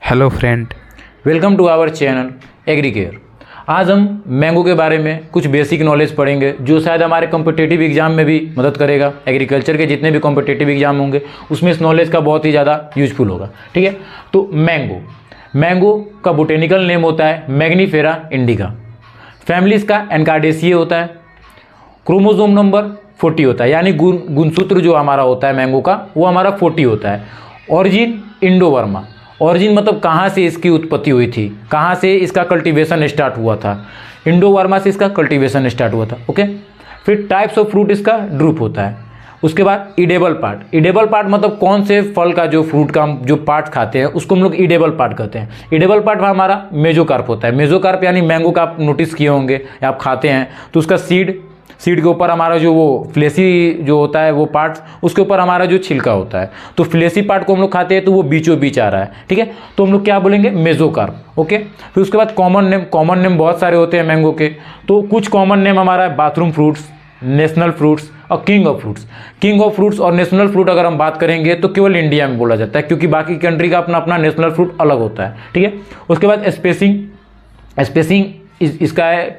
Hello friend, welcome to our channel Agricare. आज हम mango के बारे में कुछ बेसिक नॉलेज पढ़ेंगे जो शायद हमारे कॉम्पिटिटिव एग्जाम में भी मदद करेगा। एग्रीकल्चर के जितने भी कॉम्पिटिटिव एग्जाम होंगे उसमें इस नॉलेज का बहुत ही ज़्यादा यूजफुल होगा। ठीक है, तो मैंगो का बोटेनिकल नेम होता है मैग्नीफेरा इंडिका। फैमिली इसका एनकार्डेसिए होता है। क्रोमोसोम नंबर 40 होता है, यानी गुणसूत्र जो हमारा होता है मैंगो का वो हमारा 40 होता है। Origin Indo Verma. ऑरिजिन मतलब कहाँ से इसकी उत्पत्ति हुई थी, कहाँ से इसका कल्टीवेशन स्टार्ट हुआ था। इंडो वर्मा से इसका कल्टीवेशन स्टार्ट हुआ था। ओके, फिर टाइप्स ऑफ फ्रूट इसका ड्रूप होता है। उसके बाद ईडेबल पार्ट। ईडेबल पार्ट मतलब कौन से फल का जो फ्रूट का जो पार्ट खाते हैं उसको हम लोग ईडेबल पार्ट कहते हैं। ईडेबल पार्ट हमारा मेजोकार्प होता है। मेजोकार्प यानी मैंगो का आप नोटिस किए होंगे या आप खाते हैं तो उसका सीड के ऊपर हमारा जो वो फ्लेसी जो होता है वो पार्ट, उसके ऊपर हमारा जो छिलका होता है, तो फ्लेसी पार्ट को हम लोग खाते हैं तो वो बीचों बीच आ रहा है। ठीक है, तो हम लोग क्या बोलेंगे, मेजोकार्प। ओके, फिर उसके बाद कॉमन नेम बहुत सारे होते हैं मैंगो के। तो कुछ कॉमन नेम हमारा है बाथरूम फ्रूट्स, नेशनल फ्रूट्स और king of fruits. King of fruits और नेशनल फ्रूट अगर हम बात करेंगे तो केवल इंडिया में बोला जाता है, क्योंकि बाकी कंट्री का अपना अपना नेशनल फ्रूट अलग होता है। ठीक है, उसके बाद स्पेसिंग इसका है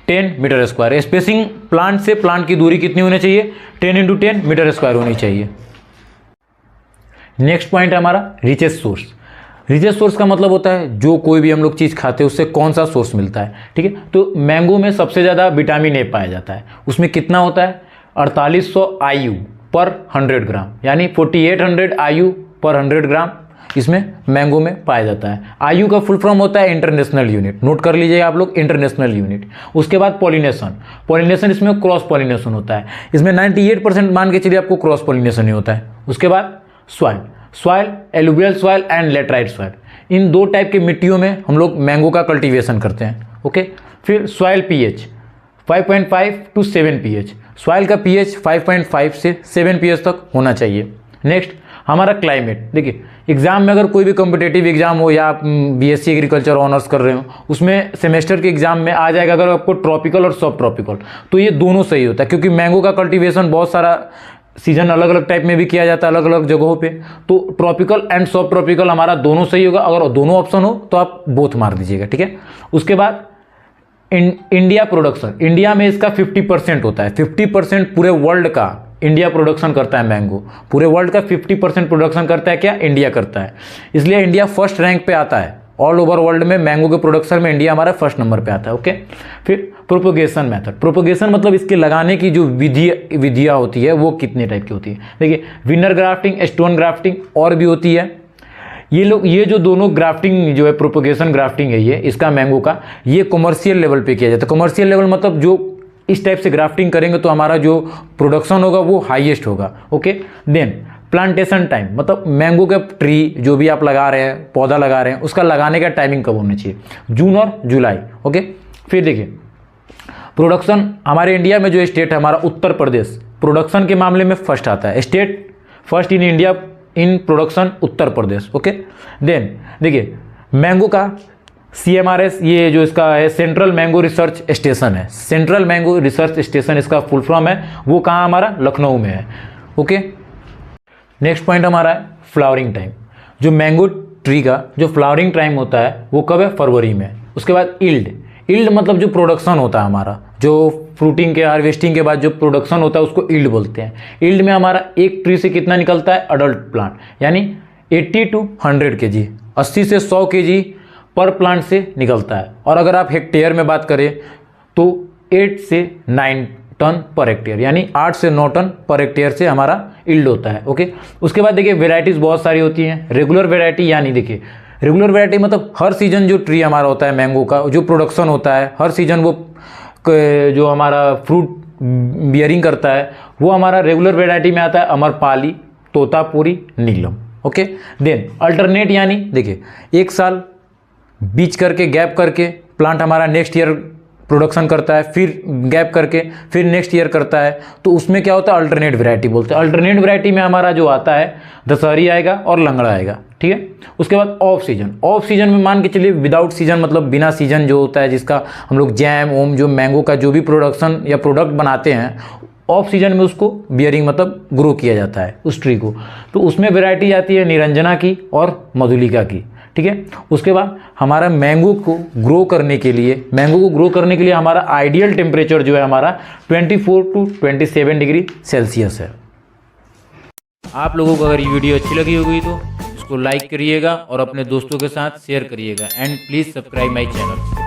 10 मीटर स्क्वायर। स्पेसिंग प्लांट से प्लांट की दूरी कितनी होनी चाहिए, 10 मीटर स्क्वायर होनी चाहिए। नेक्स्ट पॉइंट है हमारा रिचेस्ट सोर्स। रिचेस्ट सोर्स का मतलब होता है जो कोई भी हम लोग चीज़ खाते हैं उससे कौन सा सोर्स मिलता है। ठीक है, तो मैंगो में सबसे ज़्यादा विटामिन ए पाया जाता है। उसमें कितना होता है, 4800 IU पर 100 ग्राम, यानी 4800 IU पर 100 ग्राम इसमें मैंगो में पाया जाता है। आयु का फुल फॉर्म होता है इंटरनेशनल यूनिट, नोट कर लीजिएगा आप लोग, इंटरनेशनल यूनिट। उसके बाद पॉलिनेशन इसमें क्रॉस पॉलिनेशन होता है। इसमें 98% मान के चलिए आपको क्रॉस पॉलिनेशन ही होता है। उसके बाद soil alluvial soil and laterite soil, इन दो टाइप के मिट्टियों में हम लोग मैंगो का कल्टीवेशन करते हैं। ओके, फिर soil pH 5.5 to 7 pH। Soil का pH 5.5 से 7 pH तक होना चाहिए। नेक्स्ट हमारा क्लाइमेट। देखिए, एग्जाम में अगर कोई भी कॉम्पिटेटिव एग्जाम हो या आप BSc एग्रीकल्चर ऑनर्स कर रहे हो उसमें सेमेस्टर के एग्जाम में आ जाएगा अगर आपको ट्रॉपिकल और सब ट्रॉपिकल, तो ये दोनों सही होता है, क्योंकि मैंगो का कल्टीवेशन बहुत सारा सीजन अलग अलग टाइप में भी किया जाता है अलग अलग जगहों पे। तो ट्रॉपिकल एंड सब ट्रॉपिकल हमारा दोनों सही होगा। अगर दोनों ऑप्शन हो तो आप बोथ मार दीजिएगा। ठीक है, उसके बाद इंडिया प्रोडक्शन। इंडिया में इसका 50% होता है। 50% पूरे वर्ल्ड का इंडिया प्रोडक्शन करता है मैंगो। पूरे वर्ल्ड का 50% प्रोडक्शन करता है क्या, इंडिया करता है। इसलिए इंडिया फर्स्ट रैंक पे आता है। ऑल ओवर वर्ल्ड में मैंगो के प्रोडक्शन में इंडिया हमारा फर्स्ट नंबर पे आता है। ओके, फिर प्रोपोगेशन मेथड। प्रोपोगेशन मतलब इसके लगाने की जो विधियाँ होती है वो कितने टाइप की होती है। देखिए, विनर ग्राफ्टिंग, स्टोन ग्राफ्टिंग और भी होती है। ये जो दोनों ग्राफ्टिंग जो है, प्रोपोगेशन ग्राफ्टिंग है ये इसका मैंगो का, ये कमर्शियल लेवल पे किया जाता है। कमर्शियल लेवल मतलब जो इस टाइप से ग्राफ्टिंग करेंगे तो हमारा जो प्रोडक्शन होगा वो हाईएस्ट होगा। ओके, देन प्लांटेशन टाइम, मतलब मैंगो के ट्री जो भी आप लगा रहे हैं, पौधा लगा रहे हैं, उसका लगाने का टाइमिंग कब होना चाहिए, जून और जुलाई। ओके, फिर देखिए प्रोडक्शन। हमारे इंडिया में जो स्टेट है हमारा उत्तर प्रदेश, प्रोडक्शन के मामले में फर्स्ट आता है। State first in India in production Uttar Pradesh. Okay, then देखिए मैंगो का CMRS, ये जो इसका है सेंट्रल मैंगो रिसर्च स्टेशन है। सेंट्रल मैंगो रिसर्च स्टेशन इसका फुल फॉर्म है, वो कहाँ हमारा लखनऊ में है। ओके, नेक्स्ट पॉइंट हमारा है फ्लावरिंग टाइम। जो मैंगो ट्री का जो फ्लावरिंग टाइम होता है वो कब है, फरवरी में। उसके बाद ईल्ड मतलब जो प्रोडक्शन होता है हमारा, जो फ्रूटिंग के हार्वेस्टिंग के बाद जो प्रोडक्शन होता है उसको ईल्ड बोलते हैं। ईल्ड में हमारा एक ट्री से कितना निकलता है, अडल्ट प्लांट, यानी 80 to 100 kg, 80 से 100 kg पर प्लांट से निकलता है। और अगर आप हेक्टेयर में बात करें तो 8 से 9 टन पर हेक्टेयर, यानी 8 से 9 टन पर हेक्टेयर से हमारा ईल्ड होता है। ओके, उसके बाद देखिए वेराइटीज़ बहुत सारी होती हैं। रेगुलर वेराइटी, यानी देखिए रेगुलर वेराइटी मतलब हर सीजन जो ट्री हमारा होता है मैंगो का जो प्रोडक्शन होता है हर सीजन वो जो हमारा फ्रूट बियरिंग करता है वो हमारा रेगुलर वेराइटी में आता है। अमरपाली, तोतापुरी, नीलम। ओके, देन अल्टरनेट, यानी देखिए एक साल बीच करके गैप करके प्लांट हमारा नेक्स्ट ईयर प्रोडक्शन करता है, फिर गैप करके फिर नेक्स्ट ईयर करता है, तो उसमें क्या होता है, अल्टरनेट वैरायटी बोलते हैं। अल्टरनेट वैरायटी में हमारा जो आता है दशहरी आएगा और लंगड़ा आएगा। ठीक है, उसके बाद ऑफ सीजन में मान के चलिए विदाउट सीजन मतलब बिना सीजन जो होता है जिसका हम लोग जैम जो मैंगो का जो भी प्रोडक्शन या प्रोडक्ट बनाते हैं ऑफ सीजन में उसको बियरिंग मतलब ग्रो किया जाता है उस ट्री को। तो उसमें वैरायटी आती है निरंजना की और मधुलिका की, ठीक है। उसके बाद हमारा मैंगो को ग्रो करने के लिए हमारा आइडियल टेम्परेचर जो है हमारा 24 टू 27 डिग्री सेल्सियस है। आप लोगों को अगर ये वीडियो अच्छी लगी होगी तो इसको लाइक करिएगा और अपने दोस्तों के साथ शेयर करिएगा and please subscribe my channel.